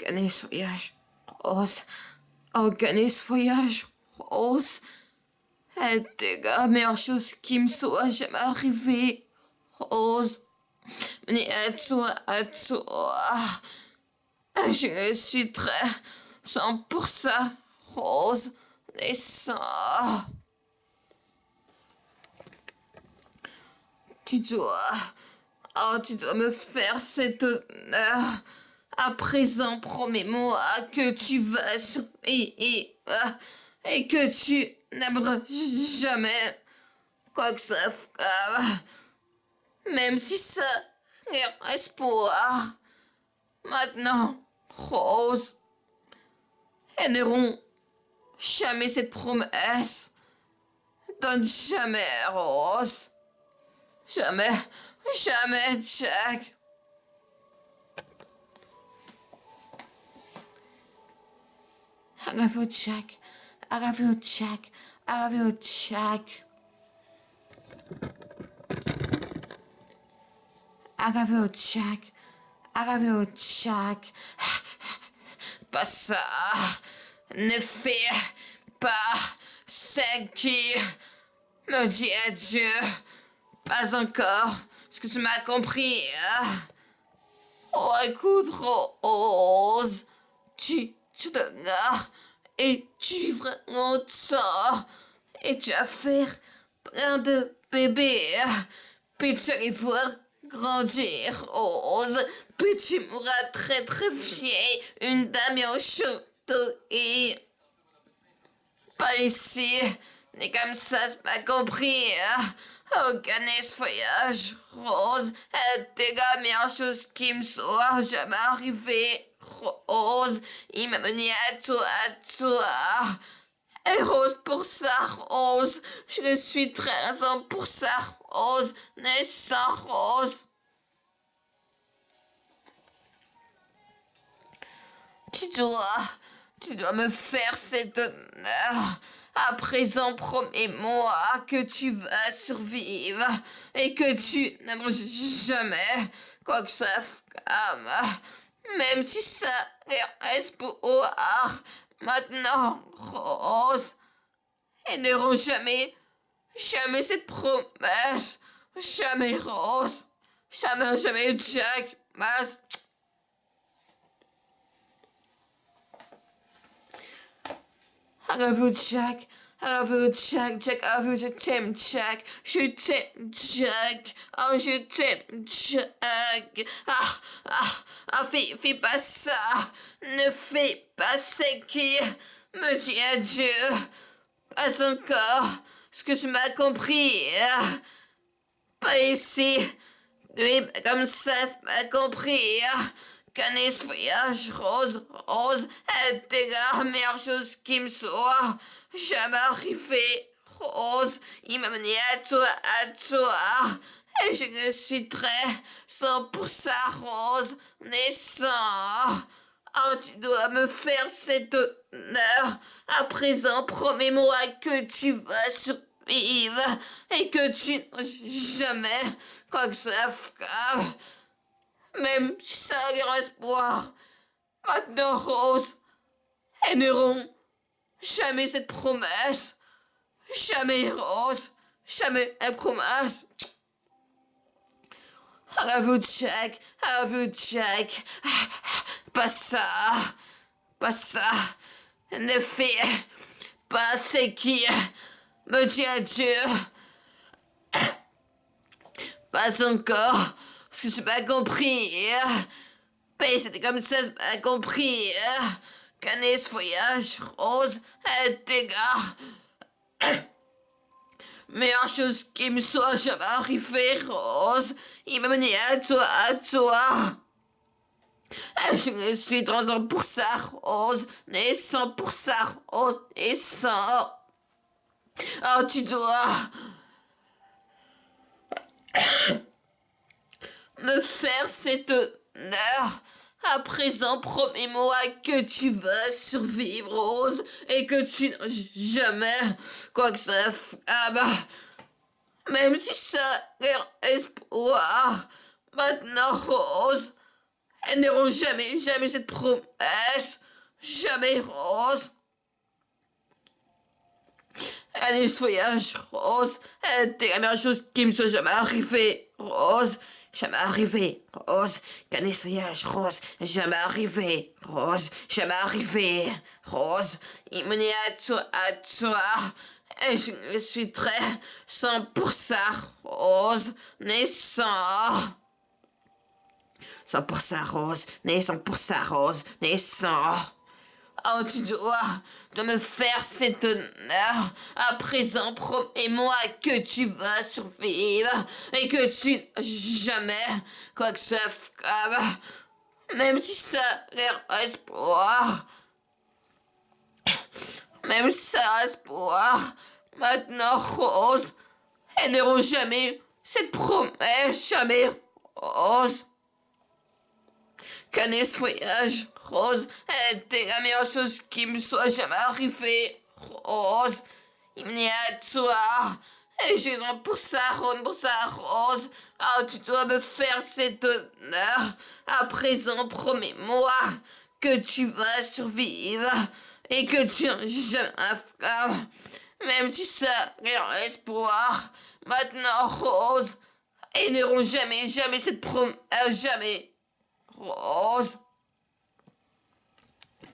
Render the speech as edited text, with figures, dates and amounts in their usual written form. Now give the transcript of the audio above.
gagner ce voyage, Rose. Oh, gagner ce voyage, Rose. C'était la meilleure chose qui me soit jamais arrivée, Rose. Mais à toi, je suis très sans pour ça, Rose. Et ça, tu dois, tu dois me faire cet honneur. À présent, promets-moi que tu vas survivre et que tu n'aimeras jamais quoi que ça fasse. Même si ça est espoir. Maintenant, Rose, elles n'auront jamais cette promesse. Donne jamais, Rose. Jamais, jamais, Jack. I love you, Jack. I love you, Jack. I love you, Jack. I love you, Jack. I love you, Jack. Pas ça. Ne fais pas ce qui me dit adieu. Pas encore. Est-ce que tu m'as compris? Oh, écoute, Rose. Tu te regardes et tu vivras longtemps. Et tu vas faire plein de bébés. Puis tu vas les voir grandir, Rose. Puis tu mourras très très vieille. Une dame au château et pas ici. Mais comme ça, c'est pas compris. Oh, gagner ce voyage, Rose. C'était la meilleure chose qui me soit jamais arrivée. Rose, il m'a mené à toi. Et Rose, pour ça, Rose, je suis très raison pour ça, Rose, naissant, Rose. Tu dois me faire cet honneur. À présent, promets-moi que tu vas survivre et que tu n'aimeras jamais quoi que ça fasse. Même si ça est espoir. Maintenant, Rose, elles n'auront jamais cette promesse. Jamais, Rose. Jamais, Jack. Mas. I love you, Jack. I love you, Jack. Jack, I love you, je t'aime, Jack. Je t'aime, Jack. Oh, je t'aime, Jack. Fais pas ça. Ne fais pas ce qui me dit adieu. Pas encore. Est-ce que tu m'as compris? Pas ici. Oui, comme ça, c'est pas compris. Gagner ce voyage, Rose, était la meilleure chose qui me soit jamais arrivée. Rose, il m'a mené à toi. Et je ne suis très sans pour ça, Rose, naissant. Oh, tu dois me faire cet honneur. À présent, promets-moi que tu vas survivre et que tu jamais quoi que ça fasse. Même si ça a l'air espoir. Maintenant, Rose, elles n'auront jamais cette promesse. Jamais, Rose. Jamais la promesse. I love you, Jack. I love you, Jack. Pas ça. Ne fais pas ce qui me dit adieu. Pas encore. Parce que j'ai pas compris. Mais c'était comme ça, j'ai pas compris. Gagner ce voyage, Rose, était gars. Meilleure chose qui me soit jamais arrivée, Rose. Il m'a mené à toi. Je ne suis 3 ans pour ça, Rose. Naissant pour ça, Rose. Naissant. Oh, tu dois me faire cet honneur. À présent, promets-moi que tu vas survivre, Rose, et que tu n'as jamais quoi que ça fasse. Même si ça a l'air espoir. Maintenant, Rose, elles n'auront jamais, jamais cette promesse. Jamais, Rose. Allez, ce voyage, Rose, c'était la meilleure chose qui me soit jamais arrivée, Rose. Jamais arrivé, Rose. Gagner ce voyage, Rose. Jamais arrivé, Rose. Jamais arrivé, Rose. Il menait à toi. Et je suis très 100% Rose. Né 100% Rose. Né 100% Rose. Né 100. Oh, tu dois me faire cet honneur. À présent, promets-moi que tu vas survivre et que tu jamais quoi que ce soit, même si ça reste espoir, même si ça reste espoir. Maintenant, Rose, elles n'auront jamais cette promesse, jamais, Rose. Gagner ce voyage, Rose, était la meilleure chose qui me soit jamais arrivée, Rose. Il venait à toi. Et j'ai besoin pour ça, Rose. Ah, tu dois me faire cet honneur. À présent, promets-moi que tu vas survivre et que tu n'as jamais même si ça reste espoir. Maintenant, Rose, ils n'auront jamais, jamais cette promesse, jamais. Rose.